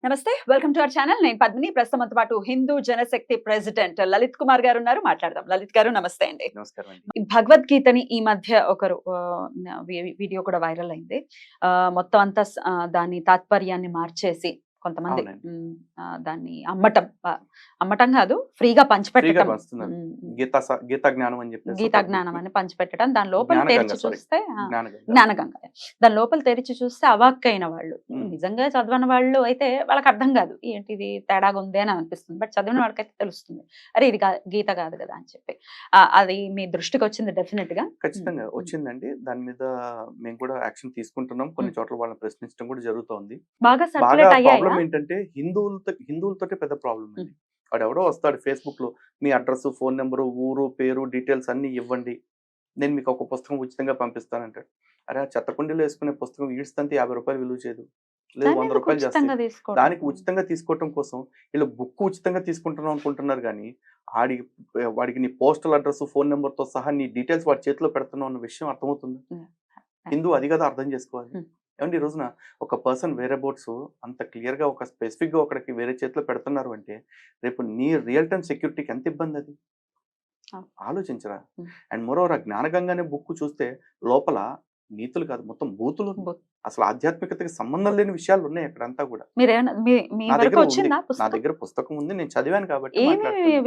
నమస్తే, welcome to our channel. నేను పద్మిని. ప్రస్తుతంతో పాటు హిందూ జనశక్తి ప్రెసిడెంట్ లలిత్ కుమార్ గారు ఉన్నారు. మాట్లాడదాం. లలిత్ గారు నమస్తే అండి. నమస్కారం అండి. ఈ భగవద్గీతని ఈ మధ్య ఒకరు వీడియో కూడా వైరల్ అయింది. మొత్తం అంతా దాని తాత్పర్యాన్ని మార్చేసి కొంతమంది అవునండి. దాన్ని అమ్మటం కాదు, ఫ్రీగా ఫ్రీగా పంచిపెట్టడం. పంచుతున్నారు. ఉమ్, గీతా జ్ఞానం అని చెప్పేసి గీతా ఒక జ్ఞానం బుక్. అని పంచిపెట్టడం, దాని లోపల జ్ఞానగంగ, తెరిచి సారీ, చూస్తే జ్ఞానగంగ. జ్ఞానగంగ, దాని లోపల తెరిచి చూస్తే అవాక్కైన వాళ్ళు, నిజంగా చదవని వాళ్ళు అయితే వాళ్ళకి అర్థం కాదు, ఏంటి ఇది తేడాగా ఉంది అని అనిపిస్తుంది. బట్ చదివిన వాళ్ళకైతే తెలుస్తుంది, అరే ఇది గీత కాదు కదా అని చెప్పి. అది మీ దృష్టికి వచ్చింది డెఫినెట్ గా? ఖచ్చితంగా వచ్చిందండి. దాని మీద మేము కూడా యాక్షన్ తీసుకుంటున్నాం. కొన్ని చోట్ల వాళ్ళని ప్రశ్నించడం కూడా జరుగుతోంది. బాగా బాగా సర్క్యులేట్ అయ్యాయా? ప్రాబ్లం ఏంటంటే హిందువులతోటే పెద్ద ప్రాబ్లం అండి. వాడు ఎవడో వస్తాడు ఫేస్బుక్ లో, మీ అడ్రస్, ఫోన్ నెంబరు, ఊరు, పేరు, డీటెయిల్స్ అన్ని ఇవ్వండి, నేను మీకు ఒక పుస్తకం ఉచితంగా పంపిస్తానంటాడు. అరే, ఆ చెత్తకుండీలో వేసుకునే పుస్తకం ఈడ్స్తంతే 50 రూపాయలు విలువ చేయదు, లేదు దాన్ని 100 ఎందుకు రూపాయలు చేస్తాయి. ఉచితంగా తీసుకోవడం? దానికి ఉచితంగా తీసుకోవటం కోసం వీళ్ళు బుక్ ఉచితంగా తీసుకుంటున్నాం అనుకుంటున్నారు, కానీ వాడికి నీ పోస్టల్ అడ్రస్, ఫోన్ నెంబర్తో సహా నీ డీటెయిల్స్ వాడి చేతిలో పెడుతున్నావు అన్న విషయం అర్థమవుతుంది. హిందూ అది కదా అర్థం చేసుకోవాలి. ఏమంటే ఈ రోజున ఒక పర్సన్ వేరే బోట్స్ అంత క్లియర్గా ఒక స్పెసిఫిక్గా ఒకరికి వేరే చేతిలో పెడుతున్నారు అంటే రేపు నీ రియల్ టైం సెక్యూరిటీకి ఎంత ఇబ్బంది అది ఆలోచించరా. అండ్ మోరోవర్ ఆ జ్ఞానగంగ అనే బుక్ చూస్తే లోపల నీతులు కాదు, మొత్తం బూతులు, అసలు ఆధ్యాత్మికతకి సంబంధం లేని విషయాలు ఉన్నాయి అక్కడంతా కూడా. నా దగ్గర ఉంది, నా దగ్గర పుస్తకం ఉంది, నేను చదివాను కాబట్టి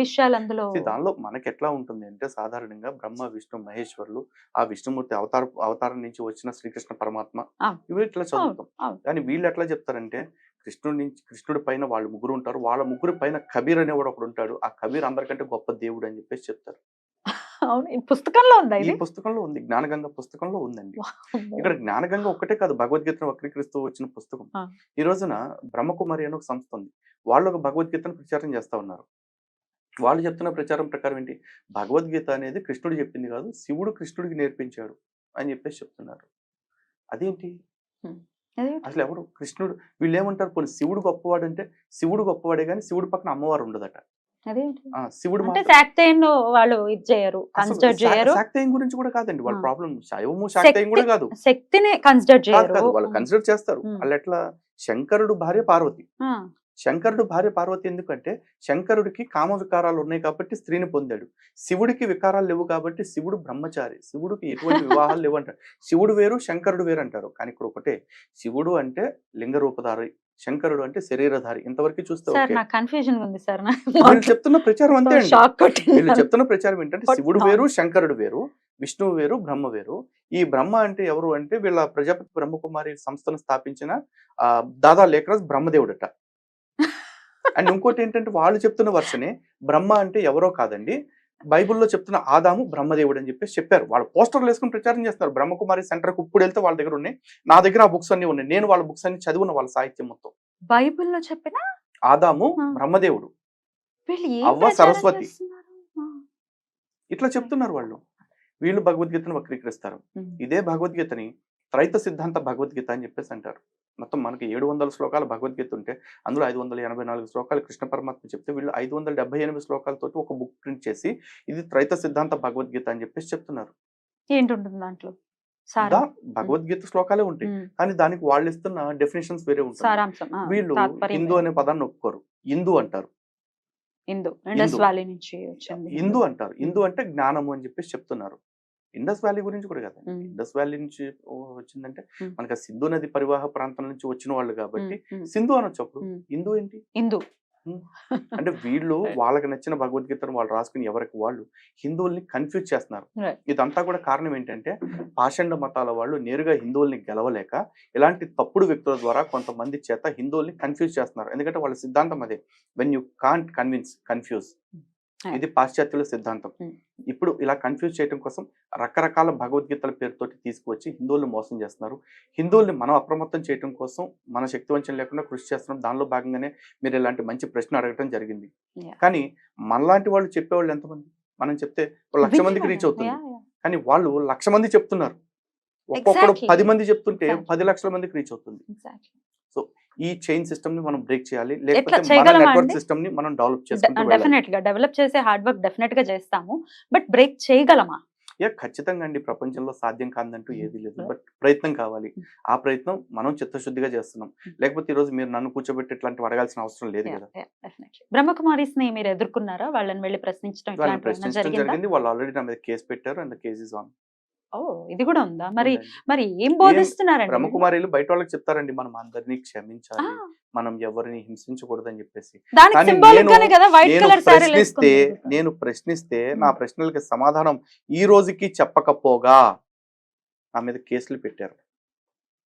విషయాలు అందులో. దానిలో మనకి ఎట్లా ఉంటుంది అంటే, సాధారణంగా బ్రహ్మ, విష్ణు, మహేశ్వరులు, ఆ విష్ణుమూర్తి అవతారం నుంచి వచ్చిన శ్రీకృష్ణ పరమాత్మ, ఇవి ఇట్లా చదువుతాం. కానీ వీళ్ళు ఎట్లా చెప్తారంటే, కృష్ణుడి పైన వాళ్ళు ముగ్గురు ఉంటారు, వాళ్ళ ముగ్గురు పైన కబీర్ అనేవాడు ఒకడు ఉంటాడు, ఆ కబీర్ అందరికంటే గొప్ప దేవుడు అని చెప్పేసి చెప్తారు. అవును, ఈ పుస్తకంలో ఉందా? ఈ పుస్తకంలో ఉంది, జ్ఞానగంగ పుస్తకంలో ఉందండి. ఇక్కడ జ్ఞానగంగ ఒక్కటే కాదు, భగవద్గీతను వక్రీకరిస్తూ వచ్చిన పుస్తకం. ఈ రోజున బ్రహ్మకుమారి అని ఒక సంస్థ ఉంది, వాళ్ళు ఒక భగవద్గీతను ప్రచారం చేస్తా ఉన్నారు. వాళ్ళు చెప్తున్న ప్రచారం ప్రకారం ఏంటి, భగవద్గీత అనేది కృష్ణుడు చెప్పింది కాదు, శివుడు కృష్ణుడికి నేర్పించాడు అని చెప్పేసి చెప్తున్నారు. అదేంటి అసలు ఎవరు కృష్ణుడు? వీళ్ళు ఏమంటారు, కొన్ని శివుడు గొప్పవాడు అంటే శివుడు గొప్పవాడే కానీ శివుడు పక్కన అమ్మవారు ఉండదట. శివుడు వాళ్ళు ఇది చేయరు, కన్సిడర్ చేయరు. శాక్తేయం గురించి కూడా కాదండి వాళ్ళ ప్రాబ్లం, శైవము శాక్తేయం కూడా కాదు, శక్తిని కన్సిడర్ చేయరు. వాళ్ళు కన్సిడర్ చేస్తారు. వాళ్ళు ఎట్లా, శంకరుడు భార్య పార్వతి, శంకరుడు భార్య పార్వతి ఎందుకంటే శంకరుడికి కామ వికారాలు ఉన్నాయి కాబట్టి స్త్రీని పొందాడు, శివుడికి వికారాలు లేవు కాబట్టి శివుడు బ్రహ్మచారి, శివుడికి ఎటువంటి వివాహాలు లేవు అంటారు. శివుడు వేరు, శంకరుడు వేరు అంటారు. కానీ ఇక్కడ ఒకటే, శివుడు అంటే లింగ రూపధారి, శంకరుడు అంటే శరీరధారి. ఇంతవరకు చూస్తే వీళ్ళు చెప్తున్న ప్రచారం అంతే అండి. వీళ్ళు చెప్తున్న ప్రచారం ఏంటంటే, శివుడు వేరు, శంకరుడు వేరు, విష్ణువు వేరు, బ్రహ్మ వేరు. ఈ బ్రహ్మ అంటే ఎవరు అంటే, వీళ్ళ ప్రజాపతి బ్రహ్మకుమారి సంస్థను స్థాపించిన దాదా లేఖరాజ్ బ్రహ్మదేవుడట. అండ్ ఇంకోటి ఏంటంటే, వాళ్ళు చెప్తున్న వర్షనే బ్రహ్మ అంటే ఎవరో కాదండి, బైబుల్లో చెప్తున్న ఆదాము బ్రహ్మదేవుడు అని చెప్పేసి చెప్పారు. వాళ్ళు పోస్టర్లు వేసుకుని ప్రచారం చేస్తారు. బ్రహ్మకుమారి సెంటర్కి ఇప్పుడు వెళ్తే వాళ్ళ దగ్గర ఉన్నాయి, నా దగ్గర ఆ బుక్స్ అన్ని ఉన్నాయి, నేను వాళ్ళ బుక్స్ అన్ని చదివిన, వాళ్ళ సాహిత్యం మొత్తం. బైబిల్లో చెప్పిన ఆదాము బ్రహ్మదేవుడు, అవ్వ సరస్వతి, ఇట్లా చెప్తున్నారు వాళ్ళు. వీళ్ళు భగవద్గీతను వక్రీకరిస్తారు. ఇదే భగవద్గీతని త్రైత సిద్ధాంత భగవద్గీత అని చెప్పేసి అంటారు. మొత్తం మనకి 700 శ్లోకాల భగవద్గీత ఉంటే అందులో 584 శ్లోకాలు కృష్ణ పరమాత్మ చెప్తే, వీళ్ళు 578 శ్లోకాలతో ఒక బుక్ ప్రింట్ చేసి ఇది త్రైత సిద్ధాంత భగవద్గీత అని చెప్పేసి చెప్తున్నారు. ఏంటుంటుంది దాంట్లో? భగవద్గీత శ్లోకాలే ఉంటాయి, కానీ దానికి వాళ్ళు ఇస్తున్న డెఫినేషన్స్ వేరే ఉంటాయి. వీళ్ళు హిందూ అనే పదాన్ని ఒప్పుకోరు, హిందూ అంటారు. హిందూ అంటారు, హిందూ అంటే జ్ఞానము అని చెప్పేసి చెప్తున్నారు. ఇండస్ వ్యాలీ గురించి కూడా కదా, ఇండస్ వ్యాలీ నుంచి వచ్చిందంటే మనకి సింధు నది పరివాహ ప్రాంతం నుంచి వచ్చిన వాళ్ళు కాబట్టి సింధు అనొచ్చు. అప్పుడు హిందూ ఏంటి? హిందూ అంటే వీళ్ళు వాళ్ళకి నచ్చిన భగవద్గీతను వాళ్ళు రాసుకుని ఎవరికి వాళ్ళు హిందువుల్ని కన్ఫ్యూజ్ చేస్తున్నారు. ఇదంతా కూడా కారణం ఏంటంటే, పాషండ మతాల వాళ్ళు నేరుగా హిందువుల్ని గెలవలేక ఇలాంటి తప్పుడు వ్యక్తుల ద్వారా కొంతమంది చేత హిందువుల్ని కన్ఫ్యూజ్ చేస్తున్నారు. ఎందుకంటే వాళ్ళ సిద్ధాంతం అదే, when you can't convince confuse. ఇది పాశ్చాత్యుల సిద్ధాంతం. ఇప్పుడు ఇలా కన్ఫ్యూజ్ చేయడం కోసం రకరకాల భగవద్గీతల పేరుతోటి తీసుకువచ్చి హిందువుల్ని మోసం చేస్తున్నారు. హిందువుల్ని మనం అప్రమత్తం చేయడం కోసం మన శక్తివంచన లేకుండా కృషి చేస్తున్నాం. దానిలో భాగంగానే మీరు ఇలాంటి మంచి ప్రశ్న అడగటం జరిగింది. కానీ మనలాంటి వాళ్ళు చెప్పేవాళ్ళు ఎంతమంది? మనం చెప్తే 1,00,000 మందికి రీచ్ అవుతుంది, కానీ వాళ్ళు 1,00,000 మంది చెప్తున్నారు. ఒక్కొక్కడు 10 మంది చెప్తుంటే 10 లక్షల మందికి రీచ్ అవుతుంది. సో ఈ చైన్ సిస్టమ్ ని మనం బ్రేక్ చేయాలి, లేకపోతే మన నెట్వర్క్ సిస్టమ్ ని మనం డెవలప్ చేసుకుంటూ వెళ్ళాలి. డెఫినెట్ గా డెవలప్ చేసే హార్డ్ వర్క్ డెఫినెట్ గా చేస్తాము, బట్ బ్రేక్ చేయగలమా? ఖచ్చితంగా అండి. ప్రపంచంలో సాధ్యం కాదంటూ ఏది లేదు. బట్ ప్రయత్నం కావాలి. ఆ ప్రయత్నం మనం చిత్తశుద్ధిగా చేస్తున్నాం. లేకపోతే ఈరోజు మీరు నన్ను కూర్చోబెట్టి ఇట్లాంటివి అడగాల్సిన అవసరం లేదు కదా. బ్రహ్మకుమారీస్ ని మీరు ఎదుర్కొన్నారా? వాళ్ళని వెళ్ళి ప్రశ్నించడం వాళ్ళని ఇట్లాంటివి ఏమైనా ప్రశ్నించడం జరిగిందా? జరిగింది. వాళ్ళు ఆల్రెడీ నా మీద కేసు పెట్టారు. And case is on. Oh, ఇది కూడా ఉందా? మరి ఉందండి. మరి ఏం ఏం బోధిస్తున్నారండి వీళ్ళు? బ్రహ్మకుమారీలు బయట వాళ్ళకి చెప్తారండి, మనం అందరినీ ఆ, క్షమించాలి, మనం ఎవరిని హింసించకూడదని చెప్పేసి. దానికి కానీ సింబాలిక్ గానే కదా వైట్ నేను కలర్ శారీలు ప్రశ్నిస్తే వేసుకుని నేను ప్రశ్నిస్తే నా ప్రశ్నలకి సమాధానం ఈ రోజుకి చెప్పకపోగా నా మీద కేసులు పెట్టారు.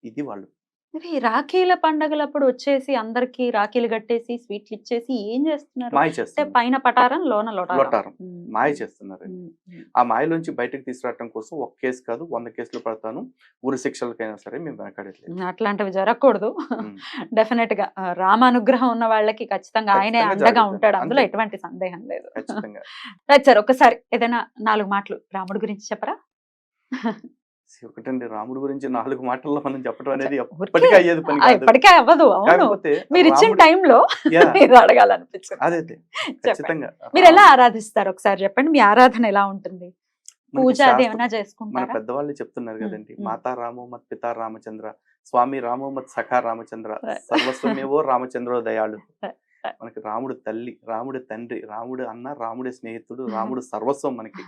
ఇది వాళ్ళు. మరి రాఖీల పండగలప్పుడు వచ్చేసి అందరికి రాఖీలు కట్టేసి స్వీట్లు ఇచ్చేసి ఏం చేస్తున్నారు? మాయ అంటే చేస్తున్నారు. పైన పటారం లోన లోటారం. లొటారం. మాయ చేస్తున్నారండి. ఆ మాయలోంచి బయటకు తీసుకురావడం కోసం ఒక కేసు కాదు 100 కేసులు పడతాను. ఉరి శిక్షలకైనా సరే మేము వెనకాడట్లేదు. అట్లాంటివి జరగకూడదు. ఉమ్. డెఫినెట్ గా రామానుగ్రహం ఉన్న వాళ్ళకి ఖచ్చితంగా ఆయనే ఖచ్చితంగా అండగా జరుగుతుంది. ఉంటాడు. అందులో అంతే. ఎటువంటి సందేహం లేదు. ఖచ్చితంగా. రైట్ సార్, ఒకసారి ఏదైనా 4 మాటలు రాముడి గురించి చెప్పరా? ఒకటండి, రాముడి గురించి 4 మాటల్లో మనం చెప్పడం అనేది ఊరికే ఎప్పటికీ అయ్యేది పని కాదు. ఇప్పటికే అవ్వదు. అవును, కాకపోతే మీరు ఇచ్చిన రాముడు టైంలో యా ఇది అడగాలనిపించింది. అదే చెప్పండి. ఖచ్చితంగా మీరు ఎలా ఆరాధిస్తారు ఒకసారి చెప్పండి? మీ ఆరాధన ఎలా ఉంటుంది? మనకి పూజ అది శాస్త్రం ఏమైనా మన చేసుకుంటారా? పెద్దవాళ్ళు చెప్తున్నారు ఉమ్, కదండి, ఉమ్. మాతా రామో మత్ పితా రామచంద్ర, స్వామి రామో మత్ సఖా రామచంద్ర, Right. సర్వస్వమేవో రామచంద్రో దయాళు. Right. Right. మనకి రాముడు తల్లి, రాముడి తండ్రి, రాముడు అన్న, రాముడి స్నేహితుడు, రాముడు సర్వస్వం మనకి.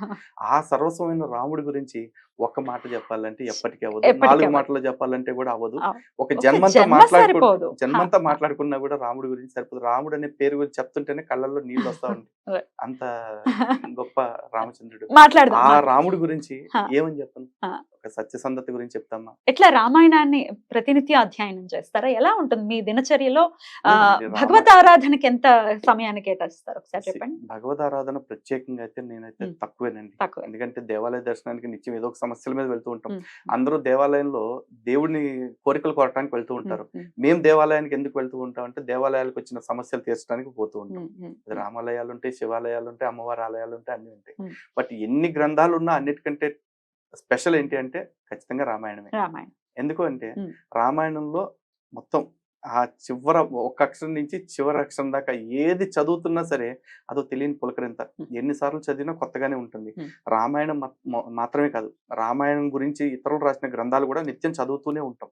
ఆ సర్వస్వమైన రాముడి గురించి ఒక్క మాట చెప్పాలంటే ఎప్పటికీ అవ్వదు. ఎప్పటికీ 4 అవ్వదు. మాటల్లో చెప్పాలంటే కూడా అవ్వదు. ఆ, ఒక ఒక జన్మంతా జన్మ సరిపోదు. జన్మంతా మాట్లాడుకున్నా కూడా రాముడి గురించి సరిపోదు. రాముడు అనే పేరు గురించి చెప్తుంటేనే కళ్ళల్లో నీళ్ళు వస్తా ఉంటాయి. Right. అంత గొప్ప రామచంద్రుడు. మాట్లాడదాం. ఆ రాముడి గురించి హా. ఏమని చెప్పను? హా. ఒక సత్యసంధత గురించి చెప్తామా? ఎట్లా రామాయణాన్ని ప్రతినిత్య అధ్యయనం చేస్తారా? ఎలా ఉంటుంది మీ దినచర్యలో? లేదండి, భగవత్ ఆరాధనకి ఎంత సమయాన్ని కేటాయిస్తారు ఒకసారి చెప్పండి. భగవద్ ఆరాధన ప్రత్యేకంగా అయితే నేనైతే తక్కువేనండి. తక్కువ. ఎందుకంటే దేవాలయ దర్శనానికి నిత్యం ఏదో ఒక సమస్యల మీద వెళ్తూ ఉంటాం. అందరూ దేవాలయంలో దేవుడిని కోరికలు కోరటానికి వెళ్తూ ఉంటారు. మేము దేవాలయానికి ఎందుకు వెళ్తూ ఉంటాం అంటే దేవాలయాలకు వచ్చిన సమస్యలు తీర్చడానికి పోతూ ఉంటాం. రామాలయాలు ఉంటాయి, శివాలయాలు ఉంటాయి, అమ్మవారి ఆలయాలు ఉంటాయి, అన్ని ఉంటాయి. బట్ ఎన్ని గ్రంథాలు ఉన్నా అన్నిటికంటే స్పెషల్ ఏంటి అంటే ఖచ్చితంగా రామాయణమే. రామాయణం ఎందుకు అంటే రామాయణంలో మొత్తం ఆ చివర ఒక అక్షరం నుంచి చివరి అక్షరం దాకా ఏది చదువుతున్నా సరే అదో తెలియని పులకరింత. ఎన్నిసార్లు చదివినా కొత్తగానే ఉంటుంది. రామాయణం మాత్రమే కాదు, రామాయణం గురించి ఇతరులు రాసిన గ్రంథాలు కూడా నిత్యం చదువుతూనే ఉంటాం.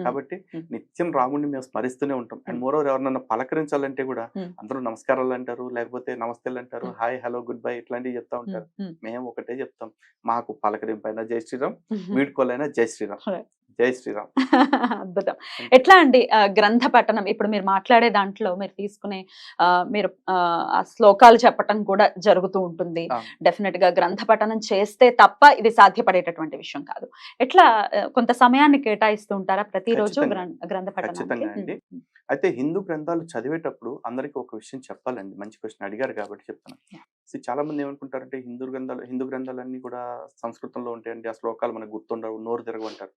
కాబట్టి నిత్యం రాముడిని మేము స్మరిస్తూనే ఉంటాం. అండ్ మోరోవర్ ఎవరినన్నా పలకరించాలంటే కూడా అందరూ నమస్కారాలు అంటారు, లేకపోతే నమస్తేలు అంటారు, హాయ్ హలో గుడ్ బై ఇట్లాంటివి చెప్తా ఉంటారు. మేము ఒకటే చెప్తాం, మాకు పలకరింపైనా జై శ్రీరామ్, వీడ్కోలైనా జై శ్రీరామ్, జై శ్రీరామ్. అద్భుతం. ఎట్లా అండి గ్రంథ పఠనం? ఇప్పుడు మీరు మాట్లాడే దాంట్లో మీరు తీసుకునే మీరు ఆ శ్లోకాలు చెప్పటం కూడా జరుగుతూ ఉంటుంది. డెఫినెట్ గా గ్రంథ పఠనం చేస్తే తప్ప ఇది సాధ్యపడేటటువంటి విషయం కాదు. ఎట్లా కొంత సమయాన్ని కేటాయిస్తూ ఉంటారా ప్రతిరోజు గ్రంథ ఖచ్చితంగా అండి. అయితే హిందూ గ్రంథాలు చదివేటప్పుడు అందరికీ ఒక విషయం చెప్పాలండి. మంచి క్వశ్చన్ అడిగారు కాబట్టి చెప్తాను. చాలా మంది ఏమనుకుంటారంటే హిందూ గ్రంథాలన్నీ కూడా సంస్కృతంలో ఉంటాయండి, ఆ శ్లోకాలు మనకు గుర్తుండవు, నోరు తిరగమంటారు.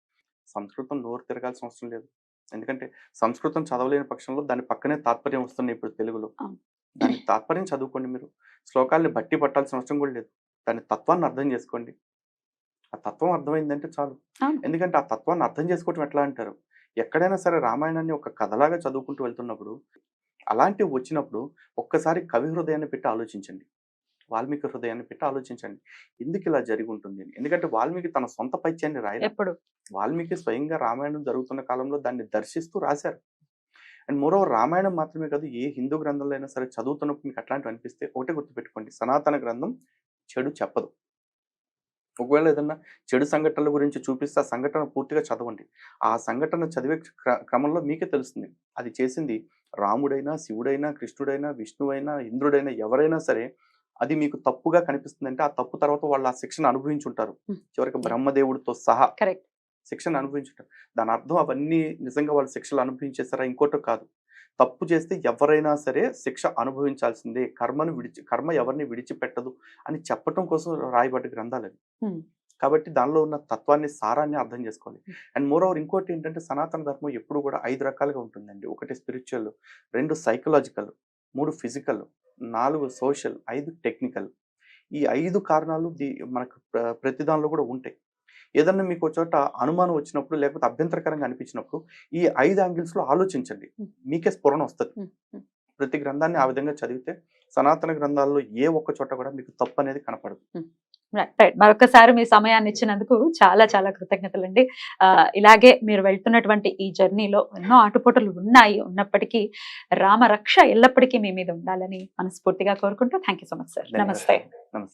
సంస్కృతం నోరు తిరగాల్సిన అవసరం లేదు. ఎందుకంటే సంస్కృతం చదవలేని పక్షంలో దాని పక్కనే తాత్పర్యం వస్తున్నాయి ఇప్పుడు తెలుగులో. దాని తాత్పర్యం చదువుకోండి. మీరు శ్లోకాలని బట్టి పట్టాల్సిన అవసరం కూడా లేదు. దాని తత్వాన్ని అర్థం చేసుకోండి. ఆ తత్వం అర్థమైందంటే చాలు. ఎందుకంటే ఆ తత్వాన్ని అర్థం చేసుకోవటం ఎట్లా అంటారు, ఎక్కడైనా సరే రామాయణాన్ని ఒక కథలాగా చదువుకుంటూ వెళ్తున్నప్పుడు అలాంటివి వచ్చినప్పుడు ఒక్కసారి కవి హృదయాన్ని పెట్టి ఆలోచించండి, వాల్మీకి హృదయాన్ని పెట్టి ఆలోచించండి, ఎందుకు ఇలా జరిగి ఉంటుంది అని. ఎందుకంటే వాల్మీకి తన సొంత పైత్యాన్ని రాయలేదు. వాల్మీకి స్వయంగా రామాయణం జరుగుతున్న కాలంలో దాన్ని దర్శిస్తూ రాశారు. అండ్ మోరోవర్ రామాయణం మాత్రమే కాదు, ఏ హిందూ గ్రంథంలో అయినా సరే చదువుతున్నప్పుడు మీకు అట్లాంటివి అనిపిస్తే ఒకటే గుర్తుపెట్టుకోండి, సనాతన గ్రంథం చెడు చెప్పదు. ఒకవేళ ఏదన్నా చెడు సంఘటనల గురించి చూపిస్తే ఆ సంఘటన పూర్తిగా చదవండి. ఆ సంఘటన చదివే క్రమంలో మీకే తెలుస్తుంది అది చేసింది రాముడైనా, శివుడైనా, కృష్ణుడైనా, విష్ణువైనా, ఇంద్రుడైనా, ఎవరైనా సరే అది మీకు తప్పుగా కనిపిస్తుందంటే ఆ తప్పు తర్వాత వాళ్ళు ఆ శిక్షను అనుభవించుంటారు. చివరికి బ్రహ్మదేవుడితో సహా శిక్షను అనుభవించుంటారు. దాని అర్థం అవన్నీ నిజంగా వాళ్ళు శిక్షలు అనుభవించేస్తారా ఇంకోటో కాదు. తప్పు చేస్తే ఎవరైనా సరే శిక్ష అనుభవించాల్సిందే, కర్మ ఎవరిని విడిచిపెట్టదు అని చెప్పటం కోసం రాయబడ్డ గ్రంథాలు అవి. కాబట్టి దానిలో ఉన్న తత్వాన్ని, సారాన్ని అర్థం చేసుకోవాలి. అండ్ మోరోవర్ ఇంకోటి ఏంటంటే సనాతన ధర్మం ఎప్పుడు కూడా 5 రకాలుగా ఉంటుందండి. 1 spiritual, 2 psychological, 3 physical, 4 social, 5 technical. ఈ 5 కారణాలు మనకు ప్రతి దానిలో కూడా ఉంటాయి. ఏదన్నా మీకు ఒక చోట అనుమానం వచ్చినప్పుడు లేకపోతే అభ్యంతరకరంగా అనిపించినప్పుడు ఈ 5 యాంగిల్స్ లో ఆలోచించండి, మీకే స్ఫురణ వస్తుంది. ప్రతి గ్రంథాన్ని ఆ విధంగా చదివితే సనాతన గ్రంథాల్లో ఏ ఒక్క చోట కూడా మీకు తప్పు అనేది కనపడదు. రైట్. మరొకసారి మీ సమయాన్ని ఇచ్చినందుకు చాలా చాలా కృతజ్ఞతలండి. ఇలాగే మీరు వెళ్తున్నటువంటి ఈ జర్నీలో ఎన్నో ఆటుపోటులు ఉన్నప్పటికీ రామరక్ష ఎల్లప్పటికీ మీ మీద ఉండాలని మనస్ఫూర్తిగా కోరుకుంటూ thank you so much sir. నమస్తే. నమస్తే.